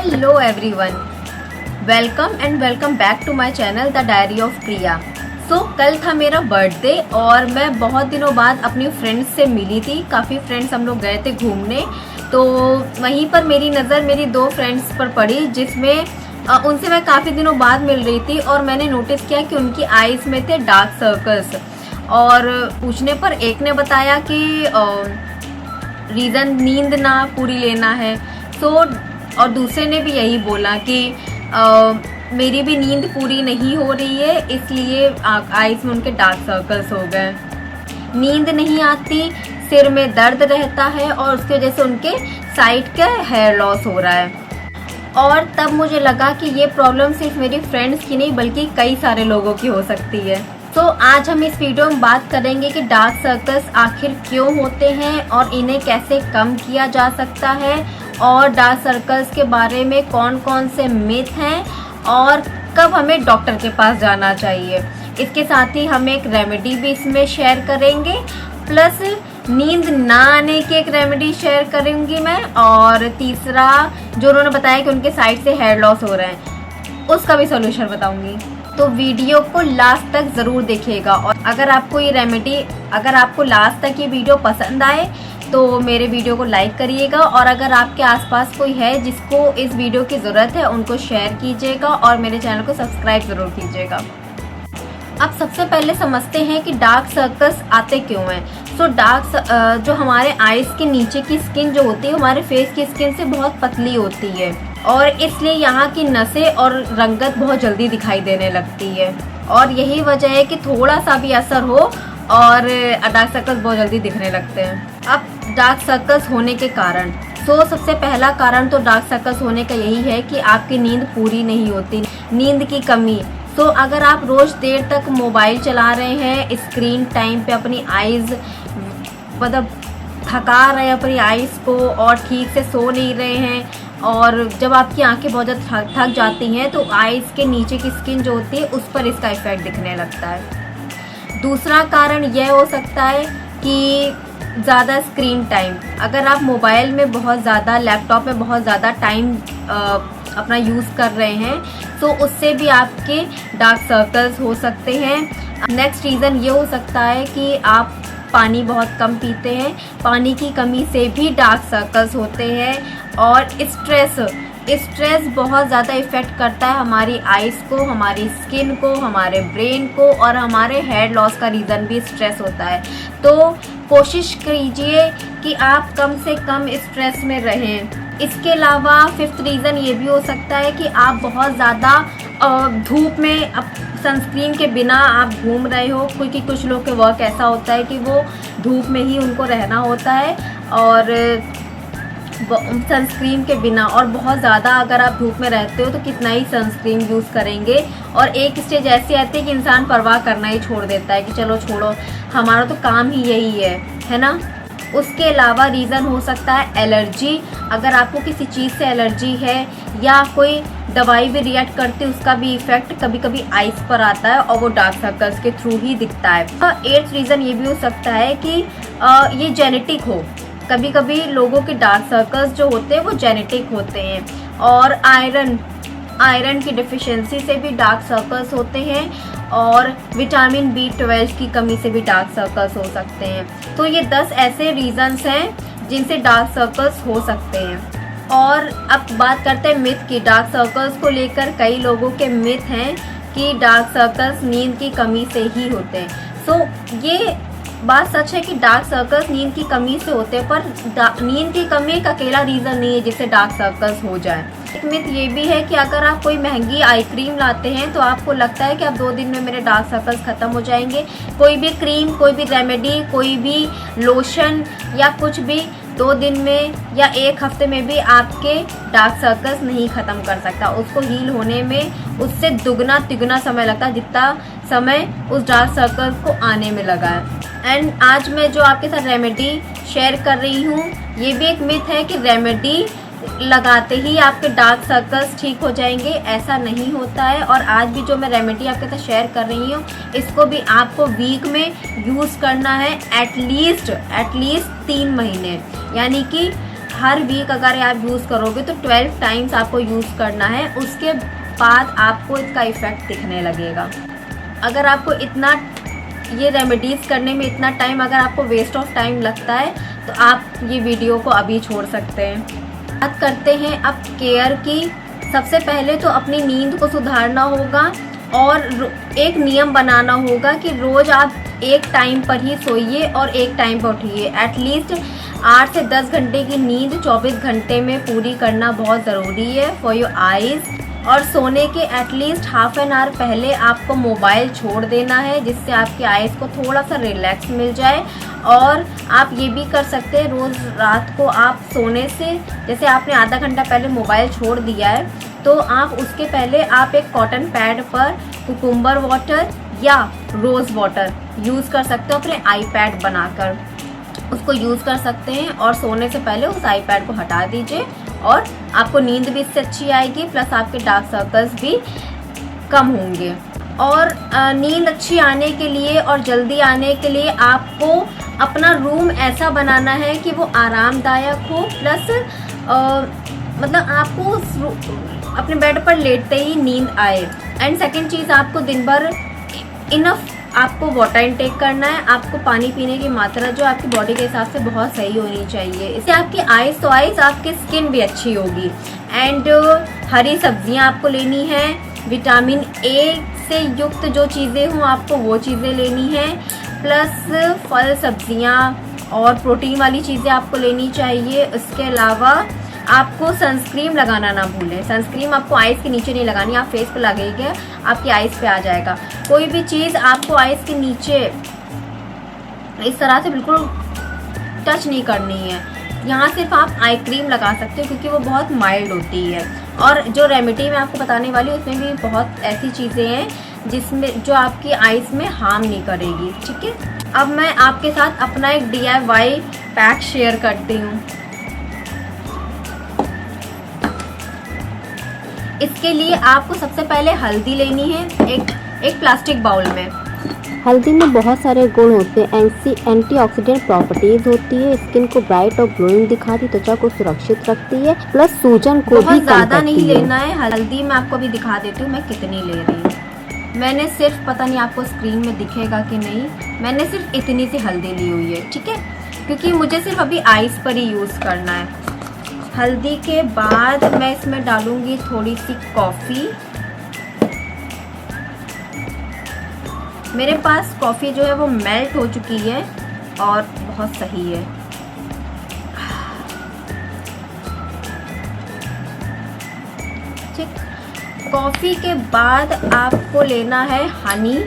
Hello everyone, welcome and welcome back to my channel the diary of Priya. कल था मेरा birthday और मैं बहुत दिनों बाद अपनी फ्रेंड्स से मिली थी। काफ़ी फ्रेंड्स हम लोग गए थे घूमने, तो वहीं पर मेरी नज़र मेरी दो फ्रेंड्स पर पड़ी जिसमें उनसे मैं काफ़ी दिनों बाद मिल रही थी और मैंने नोटिस किया कि उनकी आईज़ में थे डार्क सर्कल्स। और पूछने पर एक ने बताया कि रीज़न नींद ना पूरी लेना है, और दूसरे ने भी यही बोला कि मेरी भी नींद पूरी नहीं हो रही है, इसलिए आईज में उनके डार्क सर्कल्स हो गए। नींद नहीं आती, सिर में दर्द रहता है और उसकी वजह से उनके साइड का हेयर लॉस हो रहा है। और तब मुझे लगा कि ये प्रॉब्लम सिर्फ मेरी फ्रेंड्स की नहीं बल्कि कई सारे लोगों की हो सकती है। आज हम इस वीडियो में बात करेंगे कि डार्क सर्कल्स आखिर क्यों होते हैं और इन्हें कैसे कम किया जा सकता है, और डार्क सर्कल्स के बारे में कौन कौन से मिथ हैं और कब हमें डॉक्टर के पास जाना चाहिए। इसके साथ ही हम एक रेमेडी भी इसमें शेयर करेंगे, प्लस नींद ना आने की एक रेमेडी शेयर करूंगी मैं, और तीसरा जो उन्होंने बताया कि उनके साइड से हेयर लॉस हो रहे हैं उसका भी सोल्यूशन बताऊंगी। तो वीडियो को लास्ट तक ज़रूर देखिएगा, और अगर आपको लास्ट तक ये वीडियो पसंद आए तो मेरे वीडियो को लाइक करिएगा, और अगर आपके आसपास कोई है जिसको इस वीडियो की ज़रूरत है उनको शेयर कीजिएगा और मेरे चैनल को सब्सक्राइब ज़रूर कीजिएगा। अब सबसे पहले समझते हैं कि डार्क सर्कल्स आते क्यों हैं। जो हमारे आईज के नीचे की स्किन जो होती है हमारे फेस की स्किन से बहुत पतली होती है, और इसलिए यहाँ की नसें और रंगत बहुत जल्दी दिखाई देने लगती है, और यही वजह है कि थोड़ा सा भी असर हो और डार्क सर्कल्स बहुत जल्दी दिखने लगते हैं। अब डार्क सर्कल्स होने के कारण, सबसे पहला कारण तो डार्क सर्कल्स होने का यही है कि आपकी नींद पूरी नहीं होती, नींद की कमी। अगर आप रोज़ देर तक मोबाइल चला रहे हैं, स्क्रीन टाइम पे अपनी आईज़ मतलब थका रहे हैं अपनी आईज़ को, और ठीक से सो नहीं रहे हैं, और जब आपकी आंखें बहुत ज़्यादा थक जाती हैं तो आईज़ के नीचे की स्किन जो होती है उस पर इसका इफ़ेक्ट दिखने लगता है। दूसरा कारण यह हो सकता है कि ज़्यादा स्क्रीन टाइम, अगर आप मोबाइल में बहुत ज़्यादा, लैपटॉप में बहुत ज़्यादा टाइम अपना यूज़ कर रहे हैं तो उससे भी आपके डार्क सर्कल्स हो सकते हैं। नेक्स्ट रीज़न ये हो सकता है कि आप पानी बहुत कम पीते हैं, पानी की कमी से भी डार्क सर्कल्स होते हैं। और स्ट्रेस बहुत ज़्यादा इफ़ेक्ट करता है हमारी आइज़ को, हमारी स्किन को, हमारे ब्रेन को, और हमारे हेयर लॉस का रीज़न भी स्ट्रेस होता है। तो कोशिश कीजिए कि आप कम से कम स्ट्रेस में रहें। इसके अलावा फिफ्थ रीज़न ये भी हो सकता है कि आप बहुत ज़्यादा धूप में सनस्क्रीन के बिना आप घूम रहे हो, क्योंकि कुछ लोग के वर्क ऐसा होता है कि वो धूप में ही उनको रहना होता है और सनस्क्रीन के बिना, और बहुत ज़्यादा अगर आप धूप में रहते हो तो कितना ही सनस्क्रीन यूज़ करेंगे, और एक स्टेज ऐसी आती है कि इंसान परवाह करना ही छोड़ देता है कि चलो छोड़ो, हमारा तो काम ही यही है ना। उसके अलावा रीज़न हो सकता है एलर्जी, अगर आपको किसी चीज़ से एलर्जी है या कोई दवाई भी रिएक्ट करती है उसका भी इफ़ेक्ट कभी कभी आइज़ पर आता है और वो डार्क सर्कल्स के थ्रू ही दिखता है। एट्थ रीज़न ये भी हो सकता है कि ये जेनेटिक हो, कभी कभी लोगों के डार्क सर्कल्स जो होते हैं वो जेनेटिक होते हैं, और आयरन की डिफिशिएंसी से भी डार्क सर्कल्स होते हैं, और विटामिन B12 की कमी से भी डार्क सर्कल्स हो सकते हैं। तो ये 10 ऐसे रीज़न्स हैं जिनसे डार्क सर्कल्स हो सकते हैं। और अब बात करते हैं मिथ की। डार्क सर्कल्स को लेकर कई लोगों के मिथ हैं कि डार्क सर्कल्स नींद की कमी से ही होते हैं। ये बात सच है कि डार्क सर्कल्स नींद की कमी से होते हैं, पर नींद की कमी एक अकेला रीज़न नहीं है जिससे डार्क सर्कल्स हो जाए। एक मिथ ये भी है कि अगर आप कोई महंगी आई क्रीम लाते हैं तो आपको लगता है कि अब 2 दिन में मेरे डार्क सर्कल्स ख़त्म हो जाएंगे। कोई भी क्रीम, कोई भी रेमेडी, कोई भी लोशन या कुछ भी 2 दिन में या 1 हफ्ते में भी आपके डार्क सर्कल्स नहीं ख़त्म कर सकता। उसको हील होने में उससे दुगना तिगुना समय लगता है जितना समय उस डार्क सर्कल्स को आने में लगा है। एंड आज मैं जो आपके साथ रेमेडी शेयर कर रही हूँ ये भी एक मिथ है कि रेमेडी लगाते ही आपके डार्क सर्कल्स ठीक हो जाएंगे, ऐसा नहीं होता है। और आज भी जो मैं रेमेडी आपके साथ शेयर कर रही हूँ इसको भी आपको वीक में यूज़ करना है एटलीस्ट 3 महीने, यानी कि हर वीक अगर आप यूज़ करोगे तो 12 टाइम्स आपको यूज़ करना है, उसके बाद आपको इसका इफ़ेक्ट दिखने लगेगा। अगर आपको इतना ये रेमेडीज़ करने में इतना टाइम अगर आपको वेस्ट ऑफ टाइम लगता है तो आप ये वीडियो को अभी छोड़ सकते हैं। बात करते हैं अब केयर की। सबसे पहले तो अपनी नींद को सुधारना होगा और एक नियम बनाना होगा कि रोज़ आप एक टाइम पर ही सोइए और एक टाइम पर उठिए। एटलीस्ट 8 से 10 घंटे की नींद 24 घंटे में पूरी करना बहुत ज़रूरी है फॉर योर आइज़। और सोने के एटलीस्ट हाफ एन आवर पहले आपको मोबाइल छोड़ देना है, जिससे आपकी आइज़ को थोड़ा सा रिलैक्स मिल जाए। और आप ये भी कर सकते हैं, रोज़ रात को आप सोने से जैसे आपने आधा घंटा पहले मोबाइल छोड़ दिया है तो आप उसके पहले आप एक कॉटन पैड पर कुकुम्बर वाटर या रोज़ वाटर यूज़ कर सकते हो, अपने आईपैड बनाकर उसको यूज़ कर सकते हैं। और सोने से पहले उस आईपैड को हटा दीजिए और आपको नींद भी इससे अच्छी आएगी, प्लस आपके डार्क सर्कल्स भी कम होंगे। और नींद अच्छी आने के लिए और जल्दी आने के लिए आपको अपना रूम ऐसा बनाना है कि वो आरामदायक हो, प्लस मतलब आपको अपने बेड पर लेटते ही नींद आए। एंड सेकंड चीज़, आपको दिन भर इनफ आपको वाटर इनटेक करना है। आपको पानी पीने की मात्रा जो आपकी बॉडी के हिसाब से बहुत सही होनी चाहिए। इससे आपकी आइज़ तो आइज़, आपकी स्किन भी अच्छी होगी। एंड हरी सब्जियां आपको लेनी है, विटामिन ए से युक्त जो चीज़ें हों आपको वो चीज़ें लेनी है, प्लस फल सब्जियां और प्रोटीन वाली चीज़ें आपको लेनी चाहिए। इसके अलावा आपको सनस्क्रीन लगाना ना भूलें। सनस्क्रीन आपको आइज़ के नीचे नहीं लगानी, आप फेस पे लगेगा आपकी आइज़ पे आ जाएगा। कोई भी चीज़ आपको आइज़ के नीचे इस तरह से बिल्कुल टच नहीं करनी है। यहाँ सिर्फ आप आई क्रीम लगा सकते हो क्योंकि वो बहुत माइल्ड होती है। और जो रेमेडी मैं आपको बताने वाली हूँ उसमें भी बहुत ऐसी चीज़ें हैं जिसमें जो आपकी आइज़ में हार्म नहीं करेगी। ठीक है, अब मैं आपके साथ अपना एक DIY पैक शेयर करती हूँ। इसके लिए आपको सबसे पहले हल्दी लेनी है एक प्लास्टिक बाउल में। हल्दी में बहुत सारे गुण होते हैं, एंटीऑक्सीडेंट प्रॉपर्टीज होती है, स्किन को ब्राइट और ग्लोइंग दिखाती, त्वचा को सुरक्षित रखती है, प्लस सूजन को भी कम करती है। बहुत ज़्यादा नहीं लेना है हल्दी, मैं आपको अभी दिखा देती हूँ मैं कितनी ले रही हूँ। मैंने सिर्फ, पता नहीं आपको स्क्रीन में दिखेगा कि नहीं, मैंने सिर्फ इतनी सी हल्दी ली हुई है। ठीक है, क्योंकि मुझे सिर्फ अभी आइस पर ही यूज़ करना है। हल्दी के बाद मैं इसमें डालूंगी थोड़ी सी कॉफ़ी। मेरे पास कॉफ़ी जो है वो मेल्ट हो चुकी है और बहुत सही है। ठीक, कॉफ़ी के बाद आपको लेना है हनी।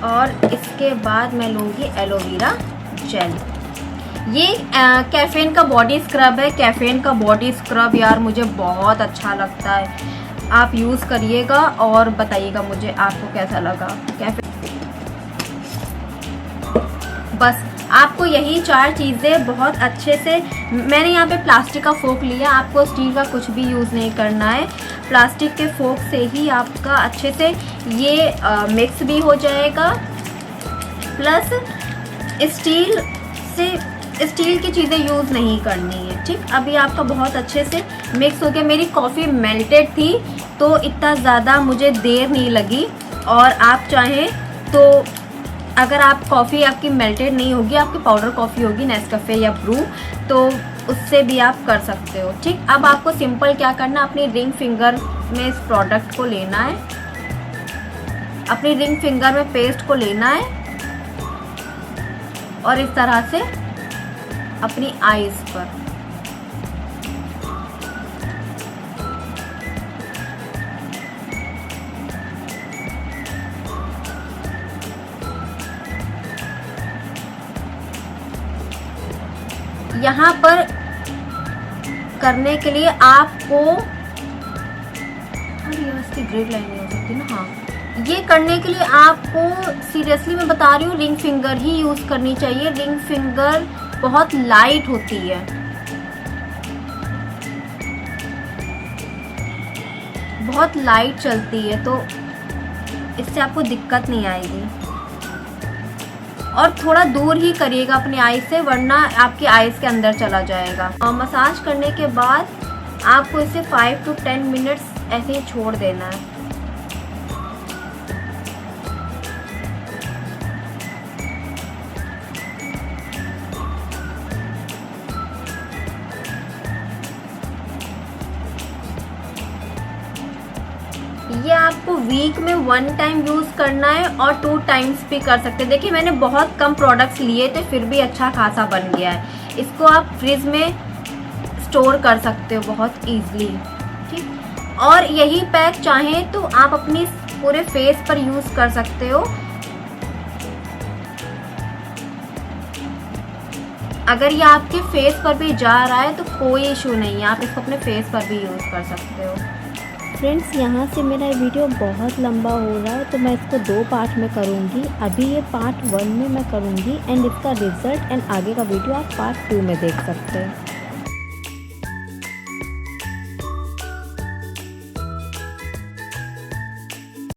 और इसके बाद मैं लूँगी एलोवेरा जेल। ये कैफ़ीन का बॉडी स्क्रब है। कैफ़ीन का बॉडी स्क्रब यार मुझे बहुत अच्छा लगता है, आप यूज़ करिएगा और बताइएगा मुझे आपको कैसा लगा। बस आपको यही 4 चीज़ें बहुत अच्छे से, मैंने यहाँ पे प्लास्टिक का फोक लिया, आपको स्टील का कुछ भी यूज़ नहीं करना है। प्लास्टिक के फोक से ही आपका अच्छे से ये मिक्स भी हो जाएगा, प्लस स्टील की चीज़ें यूज़ नहीं करनी है। ठीक, अभी आपका बहुत अच्छे से मिक्स हो गया। मेरी कॉफ़ी मेल्टेड थी तो इतना ज़्यादा मुझे देर नहीं लगी। और आप चाहें तो अगर आप कॉफ़ी आपकी मेल्टेड नहीं होगी, आपकी पाउडर कॉफ़ी होगी नेस्कैफे या ब्रू, तो उससे भी आप कर सकते हो। ठीक, अब आपको सिंपल क्या करना, अपनी रिंग फिंगर में इस प्रोडक्ट को लेना है, अपनी रिंग फिंगर में पेस्ट को लेना है और इस तरह से अपनी आईज पर यहाँ पर करने के लिए आपको इसकी ग्रेड लाइन नहीं हो सकती ना। हाँ, ये करने के लिए आपको सीरियसली मैं बता रही हूँ रिंग फिंगर ही यूज़ करनी चाहिए। रिंग फिंगर बहुत लाइट होती है। बहुत लाइट चलती है, तो इससे आपको दिक्कत नहीं आएगी। और थोड़ा दूर ही करिएगा अपने आईज से, वरना आपकी आईज के अंदर चला जाएगा। और मसाज करने के बाद आपको इसे 5 to 10 मिनट्स ऐसे ही छोड़ देना है। ये आपको वीक में 1 टाइम यूज़ करना है और 2 टाइम्स भी कर सकते हैं। देखिए मैंने बहुत कम प्रोडक्ट्स लिए थे, फिर भी अच्छा खासा बन गया है। इसको आप फ्रिज में स्टोर कर सकते हो बहुत ईजिली, ठीक। और यही पैक चाहें तो आप अपनी पूरे फेस पर यूज़ कर सकते हो। अगर ये आपके फेस पर भी जा रहा है तो कोई इशू नहीं है, आप इसको अपने फेस पर भी यूज़ कर सकते हो। फ्रेंड्स, यहाँ से मेरा वीडियो बहुत लंबा हो रहा है, तो मैं इसको 2 पार्ट में करूँगी। अभी ये पार्ट 1 में मैं करूँगी एंड इसका रिजल्ट एंड आगे का वीडियो आप पार्ट 2 में देख सकते हैं।